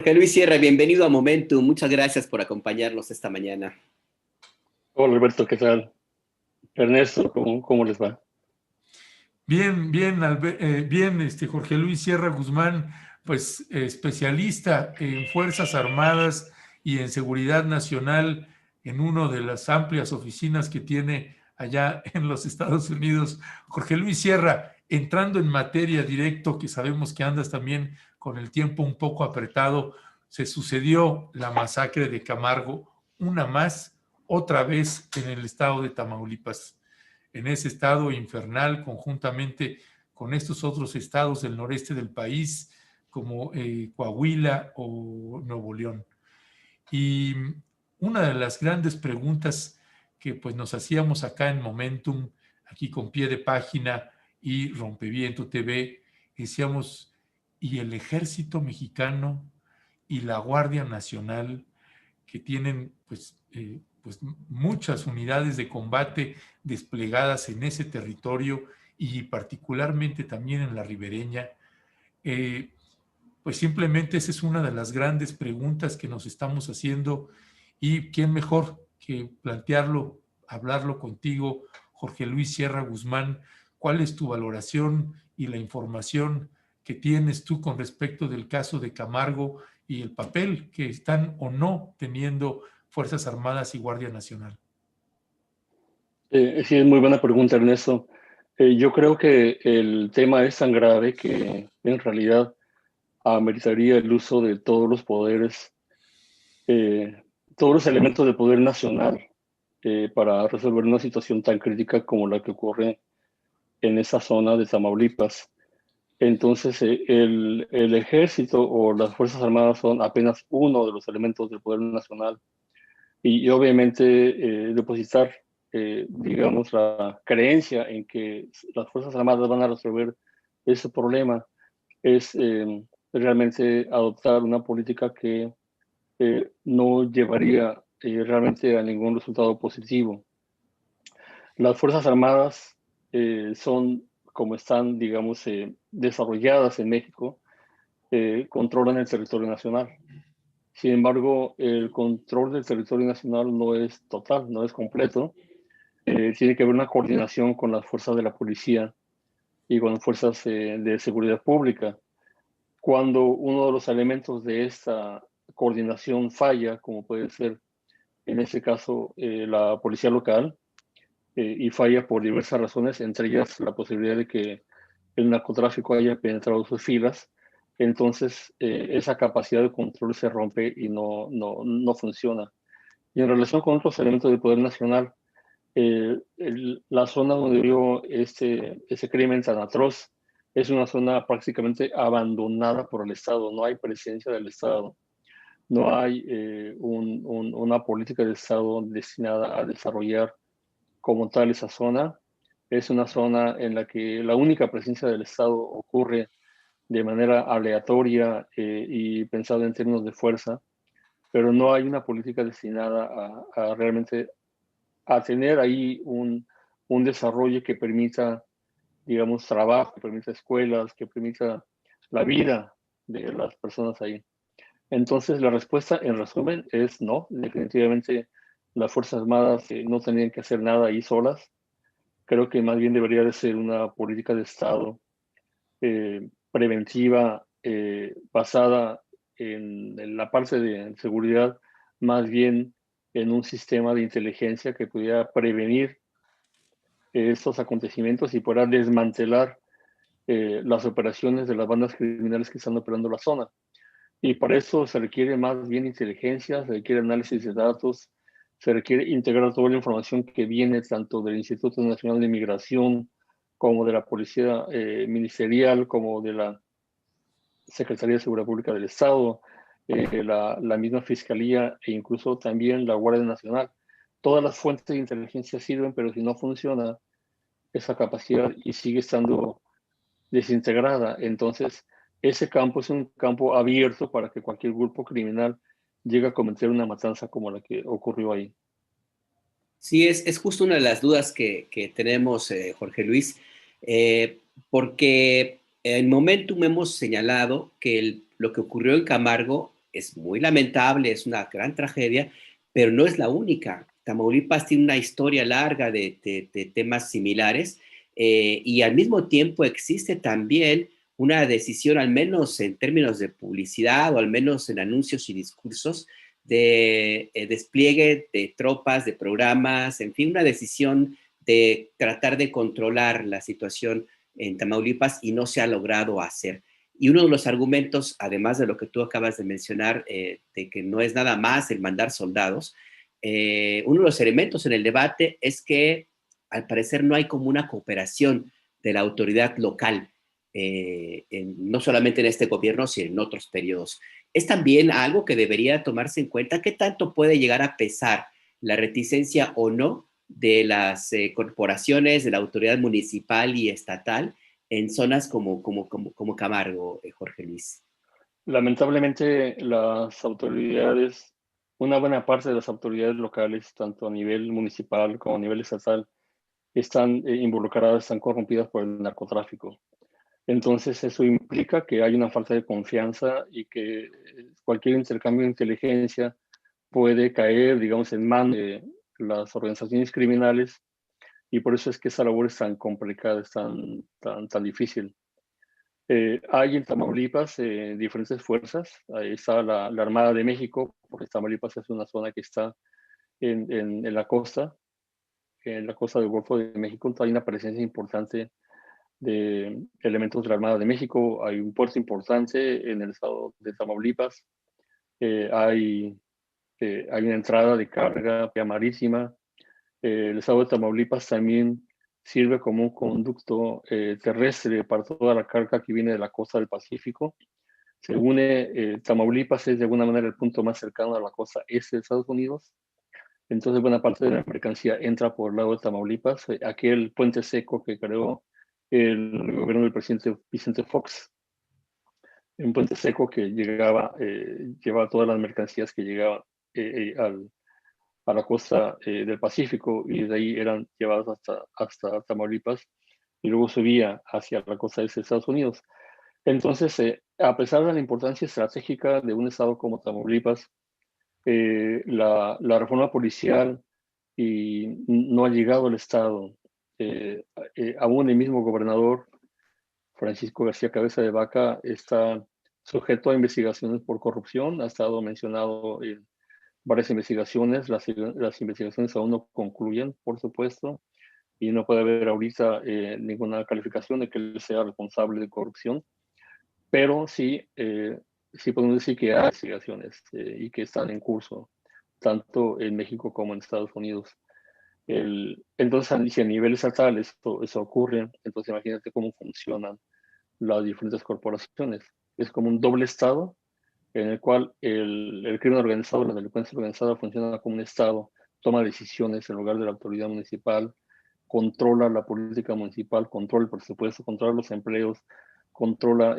Jorge Luis Sierra, bienvenido a Momentum. Muchas gracias por acompañarnos esta mañana. Hola Alberto, ¿qué tal? Ernesto, ¿cómo les va? Bien, bien, bien, Jorge Luis Sierra Guzmán, pues especialista en Fuerzas Armadas y en Seguridad Nacional en una de las amplias oficinas que tiene allá en los Estados Unidos. Jorge Luis Sierra, entrando en materia directo, que sabemos que andas también con el tiempo un poco apretado, se sucedió la masacre de Camargo, una más, otra vez en el estado de Tamaulipas. En ese estado infernal, conjuntamente con estos otros estados del noreste del país, como Coahuila o Nuevo León. Y una de las grandes preguntas que pues nos hacíamos acá en Momentum, aquí con Pie de Página y Rompeviento TV, decíamos, ¿y el ejército mexicano y la Guardia Nacional, que tienen pues muchas unidades de combate desplegadas en ese territorio y particularmente también en la ribereña? Pues simplemente esa es una de las grandes preguntas que nos estamos haciendo, y quién mejor que plantearlo, hablarlo contigo, Jorge Luis Sierra Guzmán. ¿Cuál es tu valoración y la información que tienes tú con respecto del caso de Camargo y el papel que están o no teniendo Fuerzas Armadas y Guardia Nacional? Sí, es muy buena pregunta, Ernesto. Yo creo que el tema es tan grave que en realidad ameritaría el uso de todos los poderes, todos los elementos de poder nacional para resolver una situación tan crítica como la que ocurre en esa zona de Tamaulipas. Entonces, el ejército o las Fuerzas Armadas son apenas uno de los elementos del poder nacional. Y obviamente depositar, digamos, la creencia en que las Fuerzas Armadas van a resolver ese problema es realmente adoptar una política que no llevaría realmente a ningún resultado positivo. Las Fuerzas Armadas son, como están, digamos, desarrolladas en México, controlan el territorio nacional. Sin embargo, el control del territorio nacional no es total, no es completo. Tiene que haber una coordinación con las fuerzas de la policía y con las fuerzas de seguridad pública. Cuando uno de los elementos de esta coordinación falla, como puede ser en este caso la policía local, y falla por diversas razones, entre ellas la posibilidad de que el narcotráfico haya penetrado sus filas, entonces esa capacidad de control se rompe y no funciona. Y en relación con otros elementos del poder nacional, la zona donde vio ese crimen tan atroz es una zona prácticamente abandonada por el Estado, no hay presencia del Estado, no hay una política de Estado destinada a desarrollar como tal esa zona. Es una zona en la que la única presencia del Estado ocurre de manera aleatoria y pensado en términos de fuerza, pero no hay una política destinada a realmente a tener ahí un desarrollo que permita, digamos, trabajo, que permita escuelas, que permita la vida de las personas ahí. Entonces, la respuesta, en resumen, es no. Definitivamente, las Fuerzas Armadas no tendrían que hacer nada ahí solas. Creo que más bien debería de ser una política de Estado preventiva, basada en la parte de seguridad, más bien en un sistema de inteligencia que pudiera prevenir estos acontecimientos y pudiera desmantelar las operaciones de las bandas criminales que están operando la zona. Y para eso se requiere más bien inteligencia, se requiere análisis de datos, se requiere integrar toda la información que viene tanto del Instituto Nacional de Migración, como de la Policía Ministerial, como de la Secretaría de Seguridad Pública del Estado, la misma Fiscalía e incluso también la Guardia Nacional. Todas las fuentes de inteligencia sirven, pero si no funciona esa capacidad y sigue estando desintegrada, entonces ese campo es un campo abierto para que cualquier grupo criminal llegue a cometer una matanza como la que ocurrió ahí. Sí, es justo una de las dudas que tenemos, Jorge Luis, porque en Momentum hemos señalado que lo que ocurrió en Camargo es muy lamentable, es una gran tragedia, pero no es la única. Tamaulipas tiene una historia larga de temas similares y al mismo tiempo existe también una decisión, al menos en términos de publicidad o al menos en anuncios y discursos, de despliegue de tropas, de programas, en fin, una decisión de tratar de controlar la situación en Tamaulipas y no se ha logrado hacer. Y uno de los argumentos, además de lo que tú acabas de mencionar, de que no es nada más el mandar soldados, uno de los elementos en el debate es que al parecer no hay como una cooperación de la autoridad local, no solamente en este gobierno, sino en otros periodos. Es también algo que debería tomarse en cuenta. ¿Qué tanto puede llegar a pesar la reticencia o no de las corporaciones, de la autoridad municipal y estatal en zonas como Camargo, Jorge Luis? Lamentablemente, las autoridades, una buena parte de las autoridades locales, tanto a nivel municipal como a nivel estatal, están involucradas, están corrompidas por el narcotráfico. Entonces, eso implica que hay una falta de confianza y que cualquier intercambio de inteligencia puede caer, digamos, en manos de las organizaciones criminales, y por eso es que esa labor es tan complicada, es tan difícil. Hay en Tamaulipas diferentes fuerzas. Ahí está la Armada de México, porque Tamaulipas es una zona que está en la costa del Golfo de México. Hay una presencia importante de elementos de la Armada de México. Hay un puerto importante en el estado de Tamaulipas. Hay una entrada de carga marítima. El estado de Tamaulipas también sirve como un conducto terrestre para toda la carga que viene de la costa del Pacífico. Se une, Tamaulipas es de alguna manera el punto más cercano a la costa este de Estados Unidos. Entonces buena parte de la mercancía entra por el lado de Tamaulipas. Aquel puente seco que creó el gobierno del presidente Vicente Fox, un puente seco que llevaba todas las mercancías que llegaban a la costa del Pacífico, y de ahí eran llevadas hasta Tamaulipas y luego subía hacia la costa de Estados Unidos. Entonces, a pesar de la importancia estratégica de un estado como Tamaulipas, la reforma policial y no ha llegado al estado. Aún el mismo gobernador Francisco García Cabeza de Vaca está sujeto a investigaciones por corrupción. Ha estado mencionado en varias investigaciones. Las investigaciones aún no concluyen, por supuesto, y no puede haber ahorita ninguna calificación de que él sea responsable de corrupción, pero sí, sí podemos decir que hay investigaciones y que están en curso, tanto en México como en Estados Unidos. Entonces, si a nivel estatal eso ocurre, entonces imagínate cómo funcionan las diferentes corporaciones. Es como un doble estado en el cual el crimen organizado, la delincuencia organizada funciona como un estado, toma decisiones en lugar de la autoridad municipal, controla la política municipal, controla el presupuesto, controla los empleos, controla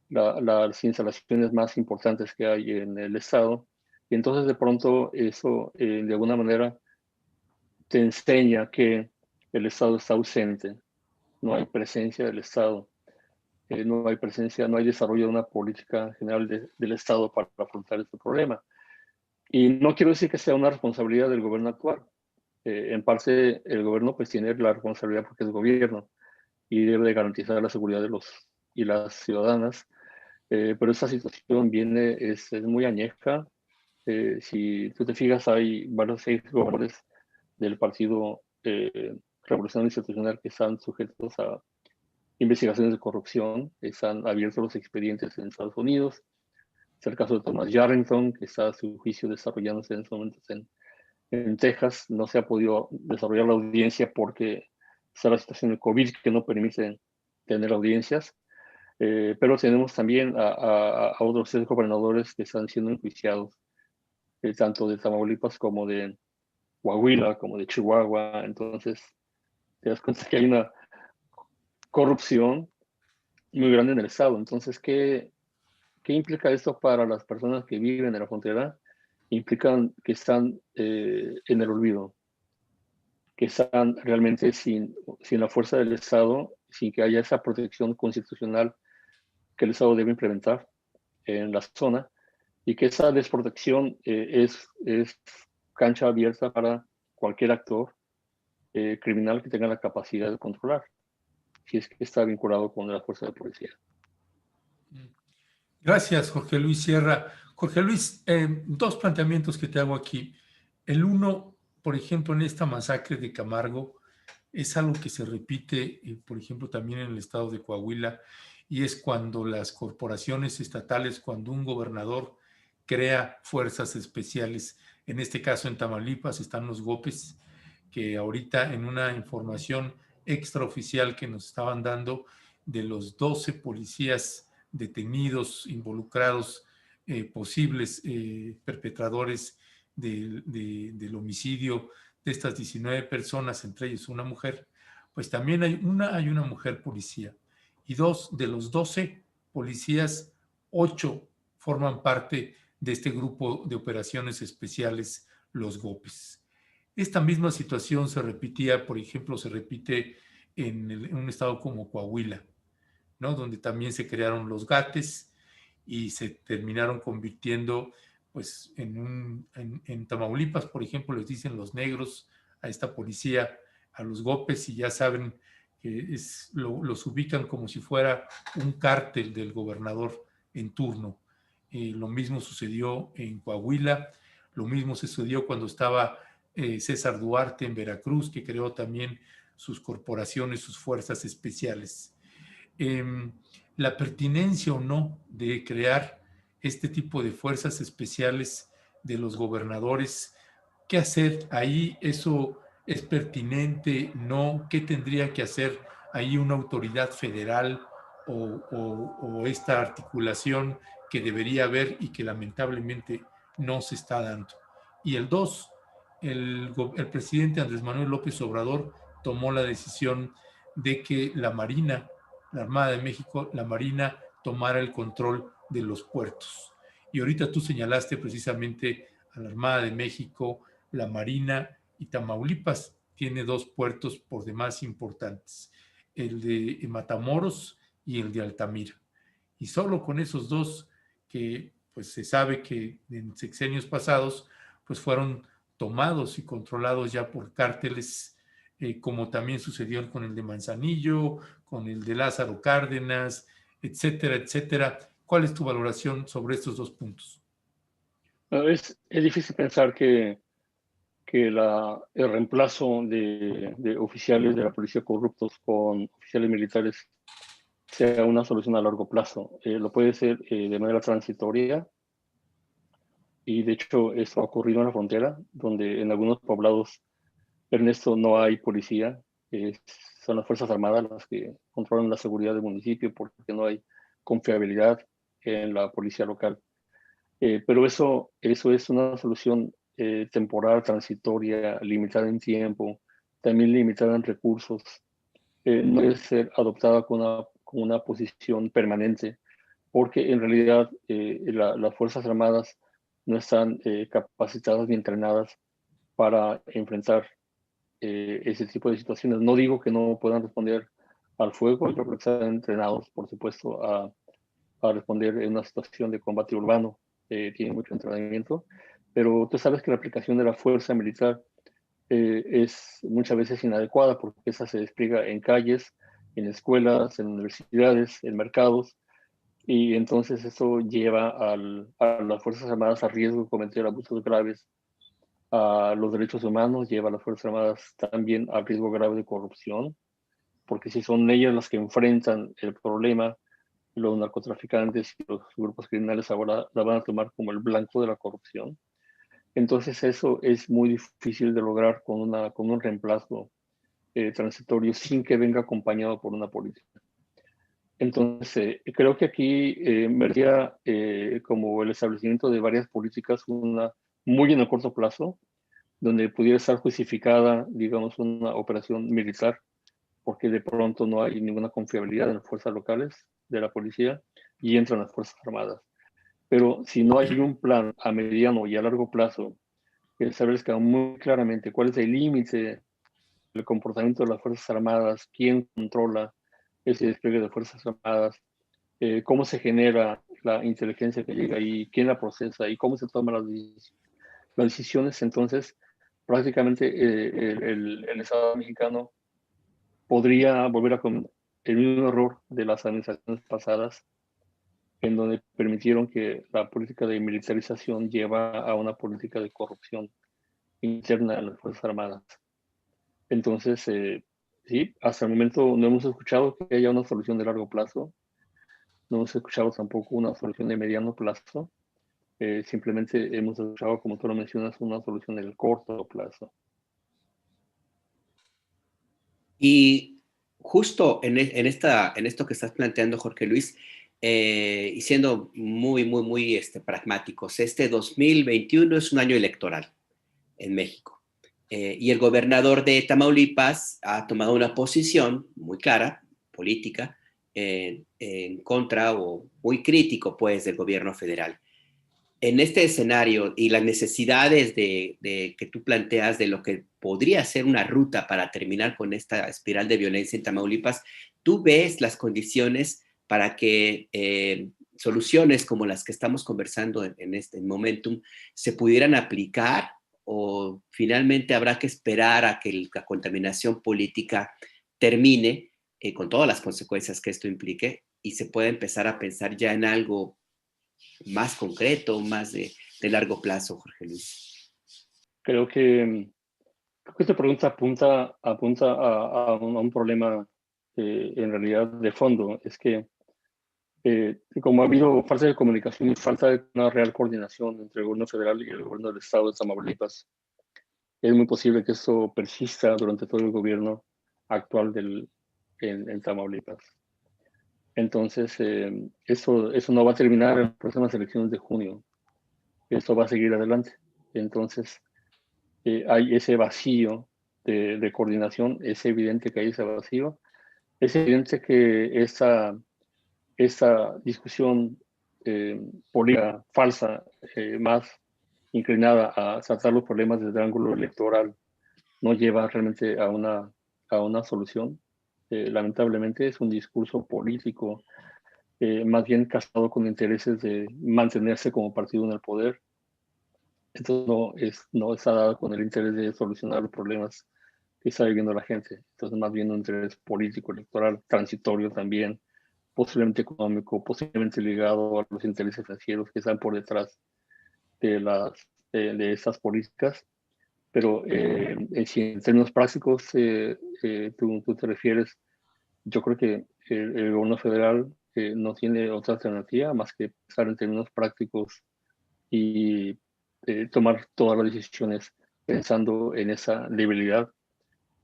las instalaciones más importantes que hay en el estado. Y entonces de pronto eso de alguna manera te enseña que el estado está ausente, no hay presencia del estado. No hay presencia, no hay desarrollo de una política general del Estado para afrontar este problema. Y no quiero decir que sea una responsabilidad del gobierno actual. En parte, el gobierno pues tiene la responsabilidad porque es gobierno y debe de garantizar la seguridad de los y las ciudadanas. Pero esta situación es muy añeja. Si tú te fijas, hay varios gobernadores del Partido Revolución Institucional que están sujetos a investigaciones de corrupción. Están abiertos los expedientes en Estados Unidos. Es el caso de Thomas Yarrington, que está a su juicio desarrollándose en estos momentos en Texas. No se ha podido desarrollar la audiencia porque está la situación de COVID que no permite tener audiencias. Pero tenemos también a otros 6 gobernadores que están siendo enjuiciados, tanto de Tamaulipas como de Coahuila, como de Chihuahua. Entonces, te das cuenta que hay una corrupción muy grande en el estado. Entonces, ¿qué implica esto para las personas que viven en la frontera? Implican que están en el olvido, que están realmente sin la fuerza del Estado, sin que haya esa protección constitucional que el Estado debe implementar en la zona. y que esa desprotección es cancha abierta para cualquier actor criminal que tenga la capacidad de controlar, si es que está vinculado con la fuerza de policía. Gracias, Jorge Luis Sierra. Jorge Luis, dos planteamientos que te hago aquí. El uno, por ejemplo, en esta masacre de Camargo, es algo que se repite, por ejemplo, también en el estado de Coahuila, y es cuando las corporaciones estatales, cuando un gobernador crea fuerzas especiales. En este caso, en Tamaulipas están los GOPES, que ahorita en una información extraoficial que nos estaban dando de los 12 policías detenidos, involucrados, posibles perpetradores del homicidio de estas 19 personas, entre ellos una mujer, pues también hay una mujer policía. Y dos, de los 12 policías, 8 forman parte de este grupo de operaciones especiales, los GOPES. Esta misma situación se repetía, por ejemplo, se repite en un estado como Coahuila, ¿no? Donde también se crearon los GATES y se terminaron convirtiendo, pues, en Tamaulipas, por ejemplo, les dicen los negros a esta policía, a los GOPES, y ya saben que los ubican como si fuera un cártel del gobernador en turno. Lo mismo sucedió en Coahuila, lo mismo sucedió cuando estaba César Duarte en Veracruz, que creó también sus corporaciones, sus fuerzas especiales. La pertinencia o no de crear este tipo de fuerzas especiales de los gobernadores, ¿qué hacer ahí? ¿Eso es pertinente? ¿No? ¿Qué tendría que hacer ahí una autoridad federal o esta articulación que debería haber y que lamentablemente no se está dando? Y el dos, el presidente Andrés Manuel López Obrador tomó la decisión de que la Marina, la Armada de México, la Marina, tomara el control de los puertos. Y ahorita tú señalaste precisamente a la Armada de México, la Marina, y Tamaulipas tiene dos puertos por demás importantes, el de Matamoros y el de Altamira. Y solo con esos dos, que pues se sabe que en sexenios pasados pues fueron tomados y controlados ya por cárteles, como también sucedió con el de Manzanillo, con el de Lázaro Cárdenas, etcétera, etcétera. ¿Cuál es tu valoración sobre estos dos puntos? Es difícil pensar que el reemplazo de oficiales de la policía corruptos con oficiales militares sea una solución a largo plazo. Lo puede ser de manera transitoria, y de hecho esto ha ocurrido en la frontera, donde en algunos poblados, Ernesto, no hay policía. Son las Fuerzas Armadas las que controlan la seguridad del municipio porque no hay confiabilidad en la policía local. Pero eso es una solución temporal, transitoria, limitada en tiempo, también limitada en recursos. No debe ser adoptada con una posición permanente, porque en realidad las Fuerzas Armadas no están capacitadas ni entrenadas para enfrentar ese tipo de situaciones. No digo que no puedan responder al fuego, yo creo que están entrenados, por supuesto, a responder en una situación de combate urbano, tiene mucho entrenamiento, pero tú sabes que la aplicación de la fuerza militar es muchas veces inadecuada porque esa se despliega en calles, en escuelas, en universidades, en mercados, y entonces eso lleva a las Fuerzas Armadas a riesgo de cometer abusos graves a los derechos humanos, lleva a las Fuerzas Armadas también a riesgo grave de corrupción, porque si son ellas las que enfrentan el problema, los narcotraficantes y los grupos criminales ahora la van a tomar como el blanco de la corrupción. Entonces eso es muy difícil de lograr con un reemplazo transitorio sin que venga acompañado por una política. Entonces, creo que aquí vería como el establecimiento de varias políticas, una muy en el corto plazo, donde pudiera estar justificada, digamos, una operación militar, porque de pronto no hay ninguna confiabilidad en las fuerzas locales de la policía y entran las Fuerzas Armadas. Pero si no hay un plan a mediano y a largo plazo que establezca muy claramente cuál es el límite del comportamiento de las Fuerzas Armadas, quién controla ese despliegue de Fuerzas Armadas, cómo se genera la inteligencia que llega ahí, quién la procesa y cómo se toman las decisiones. Entonces, prácticamente el Estado mexicano podría volver a cometer el mismo error de las administraciones pasadas, en donde permitieron que la política de militarización lleva a una política de corrupción interna de las Fuerzas Armadas. Entonces, sí, hasta el momento no hemos escuchado que haya una solución de largo plazo, no hemos escuchado tampoco una solución de mediano plazo, simplemente hemos escuchado, como tú lo mencionas, una solución del corto plazo. Y justo en esto que estás planteando, Jorge Luis, y siendo muy pragmáticos, este 2021 es un año electoral en México. Y el gobernador de Tamaulipas ha tomado una posición muy clara, política, en contra o muy crítico, pues, del gobierno federal. En este escenario y las necesidades que tú planteas de lo que podría ser una ruta para terminar con esta espiral de violencia en Tamaulipas, ¿tú ves las condiciones para que soluciones como las que estamos conversando en este Momentum se pudieran aplicar, o finalmente habrá que esperar a que la contaminación política termine con todas las consecuencias que esto implique y se pueda empezar a pensar ya en algo más concreto, más de largo plazo, Jorge Luis? Creo que esta pregunta apunta a un problema en realidad de fondo. Es que como ha habido falta de comunicación y falta de una real coordinación entre el gobierno federal y el gobierno del estado de Tamaulipas, es muy posible que eso persista durante todo el gobierno actual en Tamaulipas. Entonces, eso no va a terminar en las próximas elecciones de junio. Esto va a seguir adelante. Entonces, hay ese vacío de coordinación. Es evidente que hay ese vacío. Es evidente que esa discusión política falsa, más inclinada a tratar los problemas desde el ángulo electoral, no lleva realmente a una solución. Lamentablemente es un discurso político, más bien casado con intereses de mantenerse como partido en el poder. Entonces no está dado con el interés de solucionar los problemas que está viviendo la gente. Entonces más bien un interés político, electoral, transitorio también, posiblemente económico, posiblemente ligado a los intereses financieros que están por detrás de esas políticas. Pero si en términos prácticos tú te refieres, yo creo que el gobierno federal no tiene otra alternativa más que pensar en términos prácticos y tomar todas las decisiones pensando en esa debilidad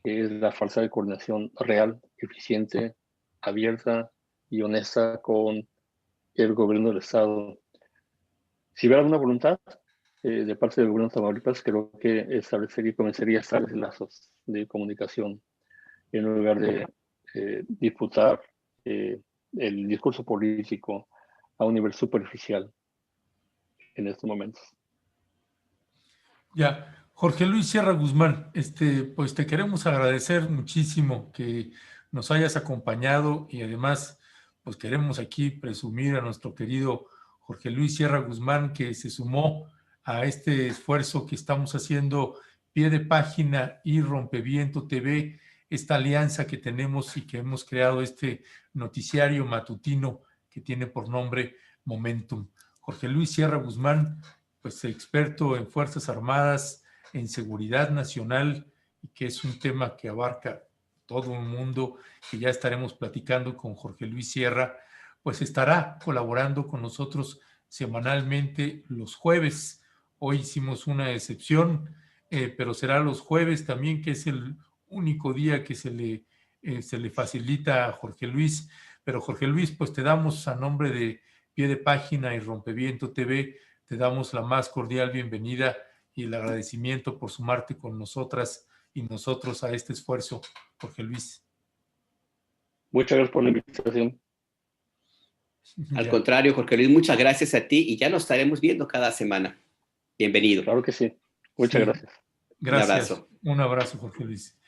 que es la falta de coordinación real, eficiente, abierta y honesta con el gobierno del Estado. Si hubiera alguna voluntad de parte del gobierno de Tamaulipas, creo que comenzaría a establecer lazos de comunicación en lugar de disputar el discurso político a un nivel superficial en estos momentos. Ya, Jorge Luis Sierra Guzmán, pues te queremos agradecer muchísimo que nos hayas acompañado y además, pues queremos aquí presumir a nuestro querido Jorge Luis Sierra Guzmán, que se sumó a este esfuerzo que estamos haciendo Pie de Página y Rompeviento TV, esta alianza que tenemos y que hemos creado este noticiario matutino que tiene por nombre Momentum. Jorge Luis Sierra Guzmán, pues experto en Fuerzas Armadas, en seguridad nacional, y que es un tema que abarca todo un mundo, que ya estaremos platicando con Jorge Luis Sierra, pues estará colaborando con nosotros semanalmente los jueves. Hoy hicimos una excepción, pero será los jueves también, que es el único día que se le facilita a Jorge Luis. Pero Jorge Luis, pues te damos a nombre de Pie de Página y Rompeviento TV, te damos la más cordial bienvenida y el agradecimiento por sumarte con nosotras y nosotros a este esfuerzo, Jorge Luis. Muchas gracias por la invitación. Al contrario, Jorge Luis, muchas gracias a ti y ya nos estaremos viendo cada semana. Bienvenido. Claro que sí. Muchas gracias. Gracias. Un abrazo, Jorge Luis.